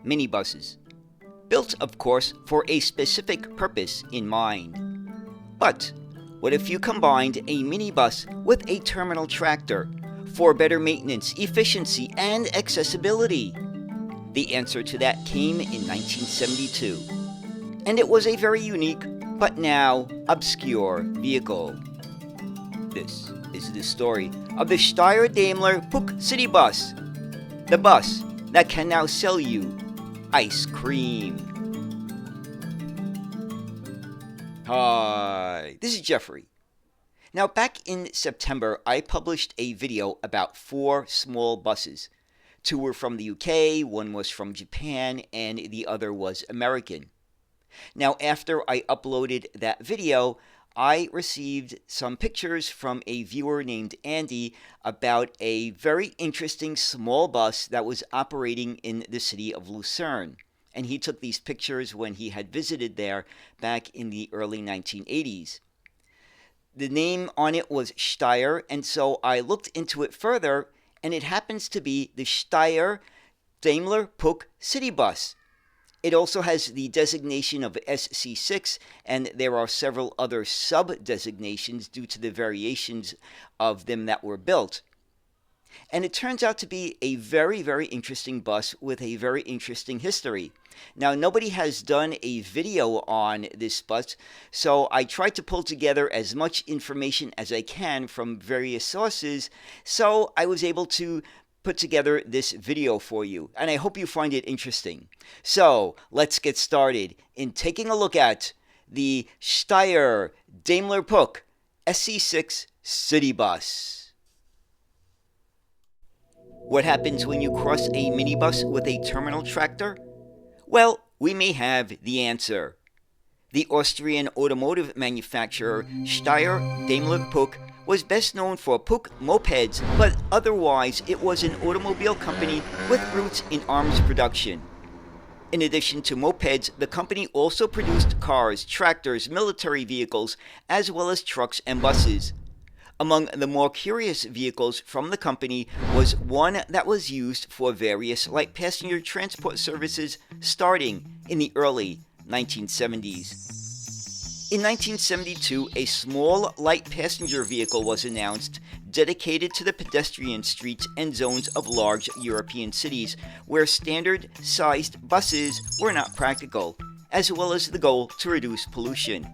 minibuses, built, of course, for a specific purpose in mind. But what if you combined a minibus with a terminal tractor for better maintenance, efficiency, and accessibility? The answer to that came in 1972, and it was a very unique, but now obscure vehicle. This is the story of the Steyr Daimler Puch city bus, the bus that can now sell you ice cream. Hi, this is Jeffrey. Now, back in September, I published a video about 4 small buses. 2 were from the UK, 1 was from Japan, and the other was American. Now, after I uploaded that video, I received some pictures from a viewer named Andy about a very interesting small bus that was operating in the city of Lucerne. And he took these pictures when he had visited there back in the early 1980s. The name on it was Steyr, and so I looked into it further, and it happens to be the Steyr Daimler Puch city bus. It also has the designation of SC6, and there are several other sub-designations due to the variations of them that were built. And it turns out to be a very, very interesting bus with a very interesting history. Now, nobody has done a video on this bus, so I tried to pull together as much information as I can from various sources, so I was able to put together this video for you, and I hope you find it interesting. So, let's get started in taking a look at the Steyr Daimler Puch SC6 city bus. What happens when you cross a minibus with a terminal tractor? Well, we may have the answer. The Austrian automotive manufacturer Steyr Daimler Puch was best known for Puch mopeds, but otherwise it was an automobile company with roots in arms production. In addition to mopeds, the company also produced cars, tractors, military vehicles, as well as trucks and buses. Among the more curious vehicles from the company was one that was used for various light passenger transport services starting in the early 1970s. In 1972, a small light passenger vehicle was announced dedicated to the pedestrian streets and zones of large European cities where standard-sized buses were not practical, as well as the goal to reduce pollution.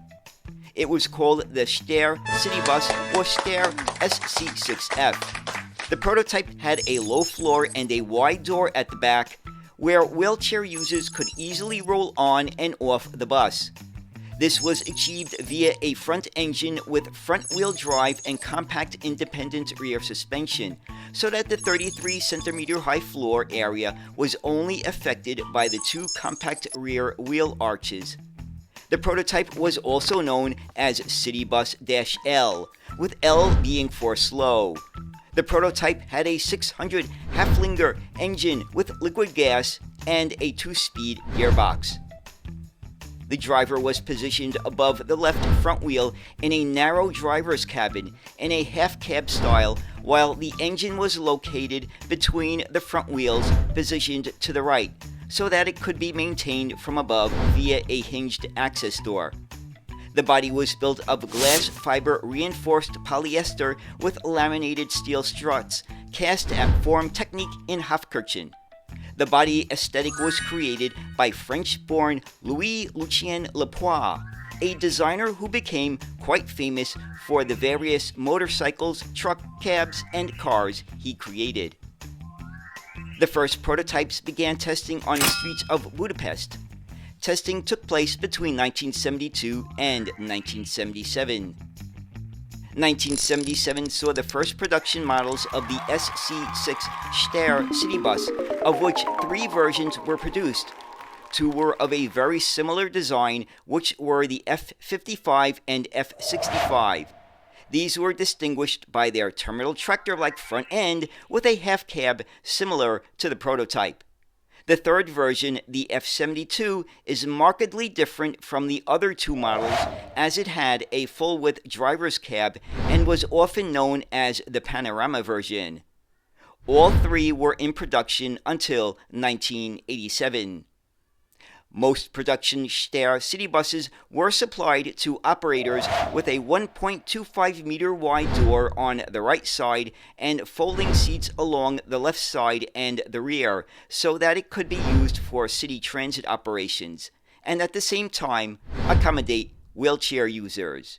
It was called the Steyr City Bus, or Steyr SC6F. The prototype had a low floor and a wide door at the back, where wheelchair users could easily roll on and off the bus. This was achieved via a front engine with front-wheel drive and compact independent rear suspension, so that the 33-centimeter high floor area was only affected by the 2 compact rear wheel arches. The prototype was also known as Citybus-L, with L being for slow. The prototype had a 600 Haflinger engine with liquid gas and a 2-speed gearbox. The driver was positioned above the left front wheel in a narrow driver's cabin in a half-cab style, while the engine was located between the front wheels positioned to the right, so that it could be maintained from above via a hinged access door. The body was built of glass fiber reinforced polyester with laminated steel struts, cast at Form Technique in Hofkirchen. The body aesthetic was created by French-born Louis-Lucien Lepoix, a designer who became quite famous for the various motorcycles, truck cabs, and cars he created. The first prototypes began testing on the streets of Budapest. Testing took place between 1972 and 1977. 1977 saw the first production models of the SC6 Steyr city bus, of which 3 versions were produced. 2 were of a very similar design, which were the F55 and F65. These were distinguished by their terminal tractor-like front end with a half-cab similar to the prototype. The third version, the F72, is markedly different from the other 2 models, as it had a full-width driver's cab and was often known as the panorama version. All three were in production until 1987. Most production Steyr city buses were supplied to operators with a 1.25-meter wide door on the right side and folding seats along the left side and the rear so that it could be used for city transit operations and at the same time accommodate wheelchair users.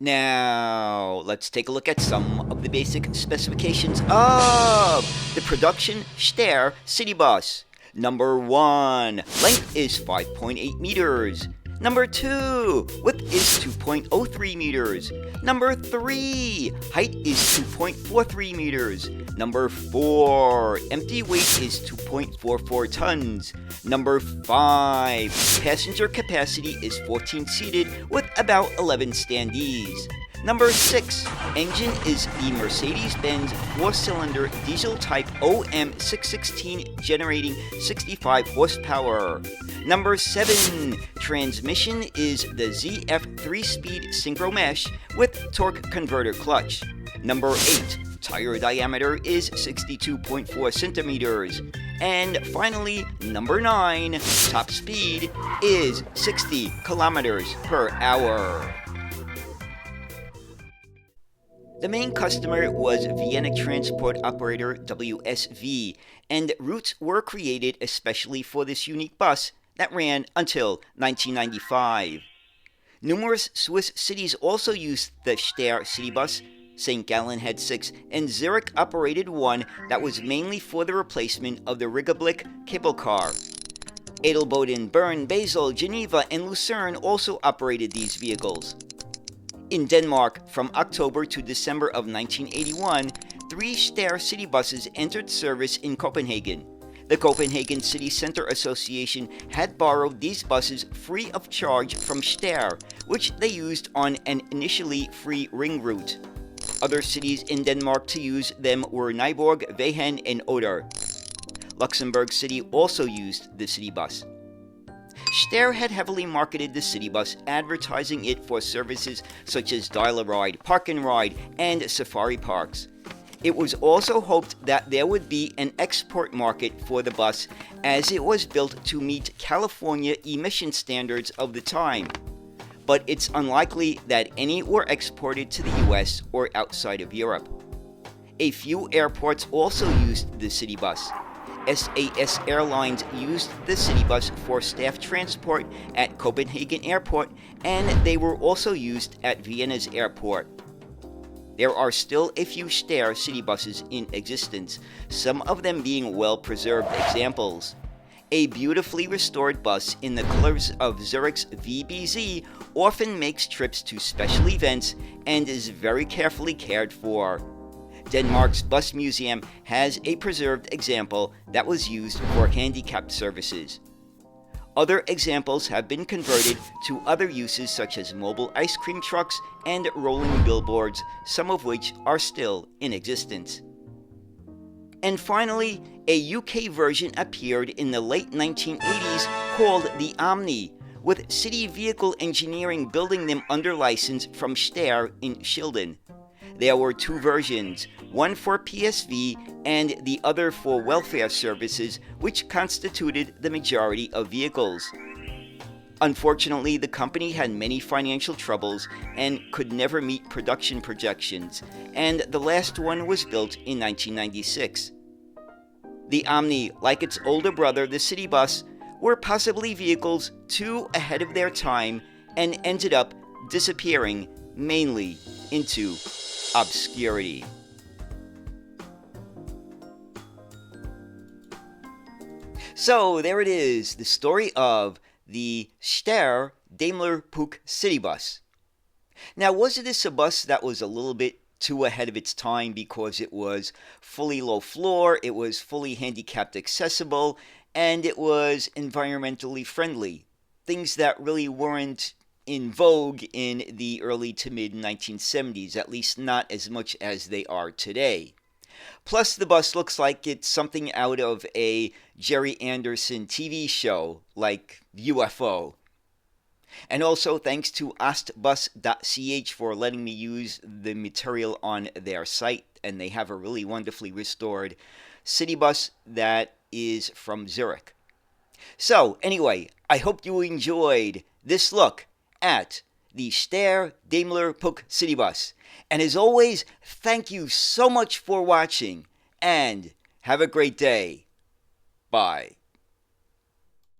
Now, let's take a look at some of the basic specifications of the production Steyr city bus. Number 1, length is 5.8 meters. Number 2, width is 2.03 meters. Number 3, height is 2.43 meters. Number 4, empty weight is 2.44 tons. Number 5, passenger capacity is 14 seated with about 11 standees. Number 6, engine is the Mercedes-Benz 4-cylinder diesel type OM616 generating 65 horsepower. Number 7, transmission is the ZF 3-speed synchro mesh with torque converter clutch. Number 8, tire diameter is 62.4 centimeters. And finally, number 9, top speed is 60 kilometers per hour. The main customer was Vienna Transport Operator WSV, and routes were created especially for this unique bus that ran until 1995. Numerous Swiss cities also used the Steyr city bus. St. Gallen had 6, and Zurich operated one that was mainly for the replacement of the Rigablick cable car. Adelboden, Bern, Basel, Geneva, and Lucerne also operated these vehicles. In Denmark, from October to December of 1981, 3 Steyr city buses entered service in Copenhagen. The Copenhagen City Center Association had borrowed these buses free of charge from Steyr, which they used on an initially free ring route. Other cities in Denmark to use them were Nyborg, Vehen, and Oder. Luxembourg City also used the city bus. Steyr had heavily marketed the city bus, advertising it for services such as Dial-A-Ride, Park and Ride, and safari parks. It was also hoped that there would be an export market for the bus, as it was built to meet California emission standards of the time. But it's unlikely that any were exported to the US or outside of Europe. A few airports also used the city bus. SAS Airlines used the city bus for staff transport at Copenhagen Airport, and they were also used at Vienna's airport. There are still a few Steyr city buses in existence, some of them being well-preserved examples. A beautifully restored bus in the colors of Zurich's VBZ often makes trips to special events and is very carefully cared for. Denmark's Bus Museum has a preserved example that was used for handicap services. Other examples have been converted to other uses such as mobile ice cream trucks and rolling billboards, some of which are still in existence. And finally, a UK version appeared in the late 1980s called the OMNI, with City Vehicle Engineering building them under license from Steyr in Schilden. There were 2 versions, one for PSV and the other for welfare services, which constituted the majority of vehicles. Unfortunately, the company had many financial troubles and could never meet production projections, and the last one was built in 1996. The OMNI, like its older brother, the city bus, were possibly vehicles too ahead of their time and ended up disappearing mainly into obscurity. So there it is, the story of the Steyr Daimler Puch city bus. Now, was this a bus that was a little bit too ahead of its time because it was fully low floor, it was fully handicapped accessible, and it was environmentally friendly? Things that really weren't in vogue in the early to mid 1970s, at least not as much as they are today. Plus, the bus looks like it's something out of a Jerry Anderson TV show, like UFO. And also thanks to ostbus.ch for letting me use the material on their site. And they have a really wonderfully restored city bus that is from Zurich. So, anyway, I hope you enjoyed this look at the Steyr Daimler Puch city bus. And as always, thank you so much for watching, and have a great day. Bye.